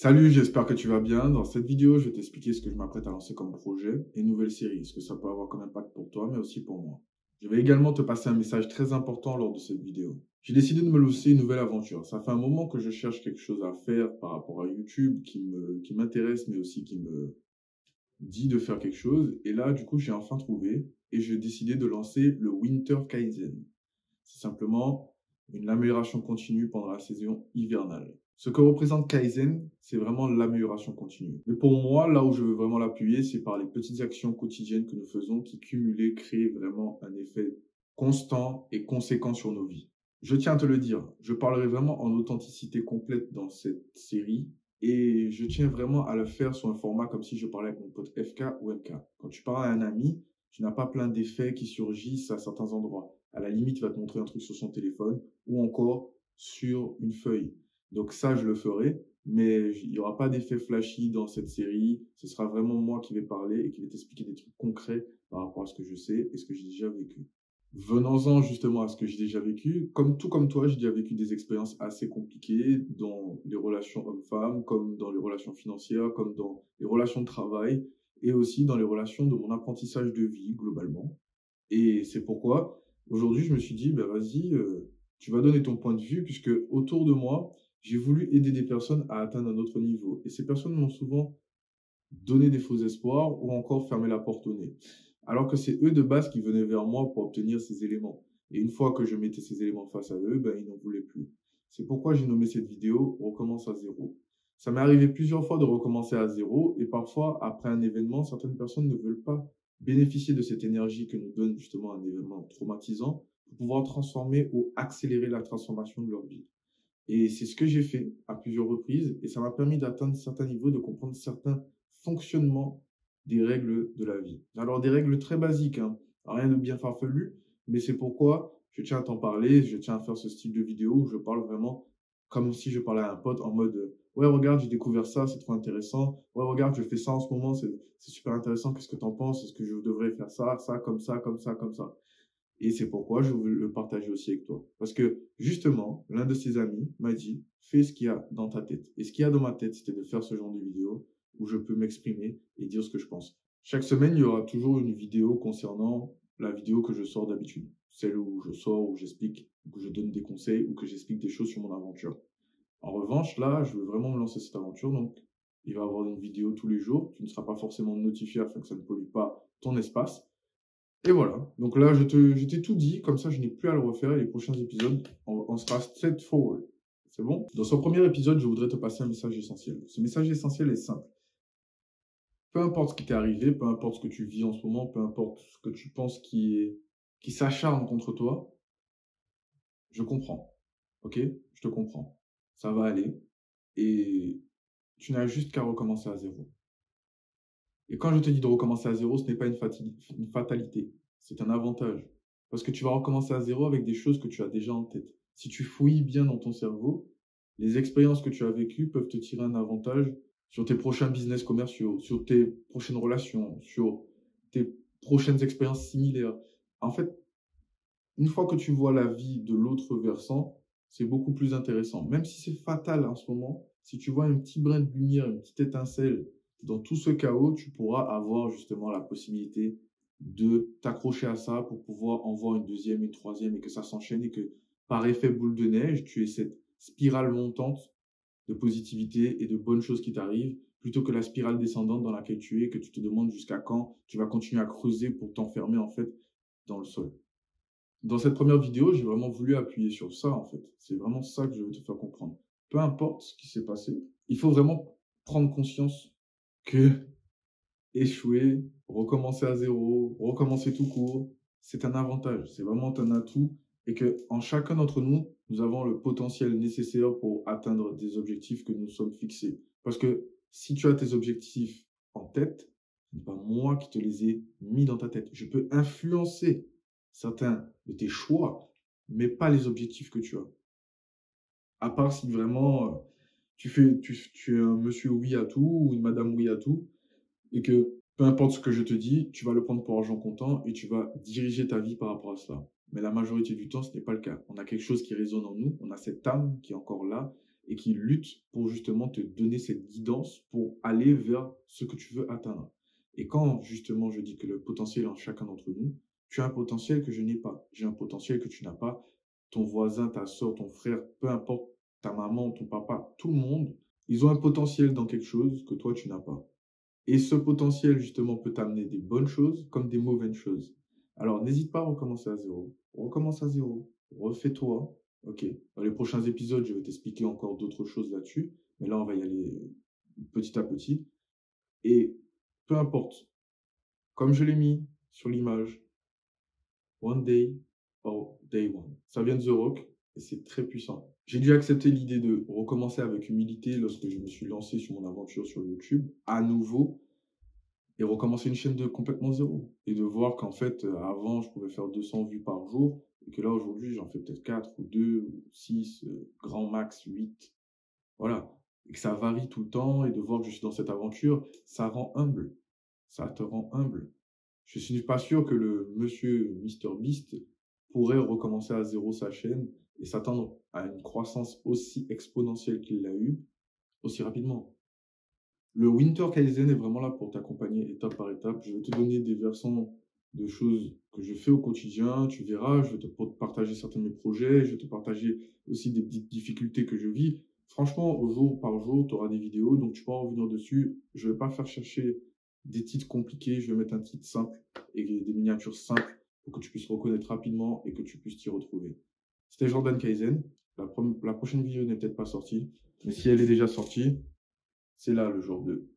Salut, j'espère que tu vas bien. Dans cette vidéo, je vais t'expliquer ce que je m'apprête à lancer comme projet et nouvelle série, ce que ça peut avoir comme impact pour toi, mais aussi pour moi. Je vais également te passer un message très important lors de cette vidéo. J'ai décidé de me lancer une nouvelle aventure. Ça fait un moment que je cherche quelque chose à faire par rapport à YouTube qui m'intéresse, mais aussi qui me dit de faire quelque chose. Et là, du coup, j'ai enfin trouvé et j'ai décidé de lancer le Winter Kaizen. C'est simplement une amélioration continue pendant la saison hivernale. Ce que représente Kaizen, c'est vraiment l'amélioration continue. Mais pour moi, là où je veux vraiment l'appuyer, c'est par les petites actions quotidiennes que nous faisons qui, cumulées, créent vraiment un effet constant et conséquent sur nos vies. Je tiens à te le dire, je parlerai vraiment en authenticité complète dans cette série et je tiens vraiment à le faire sur un format comme si je parlais avec mon pote FK ou MK. Quand tu parles à un ami, tu n'as pas plein d'effets qui surgissent à certains endroits. À la limite, il va te montrer un truc sur son téléphone ou encore sur une feuille. Donc ça, je le ferai, mais il n'y aura pas d'effet flashy dans cette série. Ce sera vraiment moi qui vais parler et qui vais t'expliquer des trucs concrets par rapport à ce que je sais et ce que j'ai déjà vécu. Venons-en justement à ce que j'ai déjà vécu. Tout comme toi, j'ai déjà vécu des expériences assez compliquées dans les relations hommes-femmes, comme dans les relations financières, comme dans les relations de travail et aussi dans les relations de mon apprentissage de vie globalement. Et c'est pourquoi aujourd'hui je me suis dit, bah, vas-y, tu vas donner ton point de vue puisque autour de moi, j'ai voulu aider des personnes à atteindre un autre niveau. Et ces personnes m'ont souvent donner des faux espoirs ou encore fermer la porte au nez. Alors que c'est eux de base qui venaient vers moi pour obtenir ces éléments. Et une fois que je mettais ces éléments face à eux, ben, ils n'en voulaient plus. C'est pourquoi j'ai nommé cette vidéo Recommence à zéro. Ça m'est arrivé plusieurs fois de recommencer à zéro et parfois, après un événement, certaines personnes ne veulent pas bénéficier de cette énergie que nous donne justement un événement traumatisant pour pouvoir transformer ou accélérer la transformation de leur vie. Et c'est ce que j'ai fait à plusieurs reprises et ça m'a permis d'atteindre certains niveaux, de comprendre certains fonctionnements des règles de la vie. Alors des règles très basiques, hein, rien de bien farfelu, mais c'est pourquoi je tiens à t'en parler, je tiens à faire ce style de vidéo où je parle vraiment comme si je parlais à un pote en mode ouais regarde j'ai découvert ça, c'est trop intéressant, ouais regarde je fais ça en ce moment, c'est super intéressant, qu'est-ce que t'en penses, est-ce que je devrais faire ça, ça, comme ça, comme ça, comme ça. Et c'est pourquoi je veux le partager aussi avec toi. Parce que justement, l'un de ses amis m'a dit, fais ce qu'il y a dans ta tête. Et ce qu'il y a dans ma tête, c'était de faire ce genre de vidéo où je peux m'exprimer et dire ce que je pense. Chaque semaine, il y aura toujours une vidéo concernant la vidéo que je sors d'habitude. Celle où je sors, où j'explique, où je donne des conseils, ou que j'explique des choses sur mon aventure. En revanche, là, je veux vraiment me lancer cette aventure. Donc, il va y avoir une vidéo tous les jours. Tu ne seras pas forcément notifié afin que ça ne pollue pas ton espace. Et voilà. Donc là, je t'ai tout dit. Comme ça, je n'ai plus à le refaire. Et les prochains épisodes, on sera straightforward. C'est bon? Dans ce premier épisode, je voudrais te passer un message essentiel. Ce message essentiel est simple. Peu importe ce qui t'est arrivé, peu importe ce que tu vis en ce moment, peu importe ce que tu penses qui s'acharne contre toi, je comprends. Ok? Je te comprends. Ça va aller. Et tu n'as juste qu'à recommencer à zéro. Et quand je te dis de recommencer à zéro, ce n'est pas une fatalité. C'est un avantage. Parce que tu vas recommencer à zéro avec des choses que tu as déjà en tête. Si tu fouilles bien dans ton cerveau, les expériences que tu as vécues peuvent te tirer un avantage sur tes prochains business commerciaux, sur tes prochaines relations, sur tes prochaines expériences similaires. En fait, une fois que tu vois la vie de l'autre versant, c'est beaucoup plus intéressant. Même si c'est fatal en ce moment, si tu vois un petit brin de lumière, une petite étincelle dans tout ce chaos, tu pourras avoir justement la possibilité de t'accrocher à ça pour pouvoir en voir une deuxième, une troisième et que ça s'enchaîne et que par effet boule de neige, tu aies cette spirale montante de positivité et de bonnes choses qui t'arrivent plutôt que la spirale descendante dans laquelle tu es, que tu te demandes jusqu'à quand tu vas continuer à creuser pour t'enfermer en fait dans le sol. Dans cette première vidéo, j'ai vraiment voulu appuyer sur ça, en fait. C'est vraiment ça que je veux te faire comprendre. Peu importe ce qui s'est passé, il faut vraiment prendre conscience que échouer, recommencer à zéro, recommencer tout court, c'est un avantage, c'est vraiment un atout et que en chacun d'entre nous, nous avons le potentiel nécessaire pour atteindre des objectifs que nous sommes fixés. Parce que si tu as tes objectifs en tête, ce n'est pas moi qui te les ai mis dans ta tête. Je peux influencer certains de tes choix, mais pas les objectifs que tu as. À part si vraiment tu es un monsieur oui à tout ou une madame oui à tout, et que peu importe ce que je te dis, tu vas le prendre pour argent comptant et tu vas diriger ta vie par rapport à cela. Mais la majorité du temps, ce n'est pas le cas. On a quelque chose qui résonne en nous, on a cette âme qui est encore là et qui lutte pour justement te donner cette guidance pour aller vers ce que tu veux atteindre. Et quand justement je dis que le potentiel est en chacun d'entre nous, tu as un potentiel que je n'ai pas. J'ai un potentiel que tu n'as pas. Ton voisin, ta soeur, ton frère, peu importe, ta maman, ton papa, tout le monde, ils ont un potentiel dans quelque chose que toi, tu n'as pas. Et ce potentiel, justement, peut t'amener des bonnes choses comme des mauvaises choses. Alors, n'hésite pas à recommencer à zéro. Recommence à zéro. Refais-toi. OK. Dans les prochains épisodes, je vais t'expliquer encore d'autres choses là-dessus. Mais là, on va y aller petit à petit. Et peu importe, comme je l'ai mis sur l'image, one day or day one. Ça vient de The Rock et c'est très puissant. J'ai dû accepter l'idée de recommencer avec humilité lorsque je me suis lancé sur mon aventure sur YouTube à nouveau et recommencer une chaîne de complètement zéro. Et de voir qu'en fait, avant, je pouvais faire 200 vues par jour et que là, aujourd'hui, j'en fais peut-être 4 ou 2 ou 6, grand max 8. Voilà. Et que ça varie tout le temps et de voir que je suis dans cette aventure, ça rend humble. Ça te rend humble. Je suis pas sûr que le monsieur MrBeast pourrait recommencer à zéro sa chaîne et s'attendre à une croissance aussi exponentielle qu'il l'a eu aussi rapidement. Le Winter Kaizen est vraiment là pour t'accompagner étape par étape. Je vais te donner des versants de choses que je fais au quotidien. Tu verras, je vais te partager certains de mes projets. Je vais te partager aussi des petites difficultés que je vis. Franchement, au jour par jour, tu auras des vidéos, donc tu pourras revenir dessus. Je ne vais pas faire chercher des titres compliqués. Je vais mettre un titre simple et des miniatures simples pour que tu puisses reconnaître rapidement et que tu puisses t'y retrouver. C'était Jordan Kaizen. La prochaine vidéo n'est peut-être pas sortie, mais si elle est déjà sortie, c'est là le jour 2.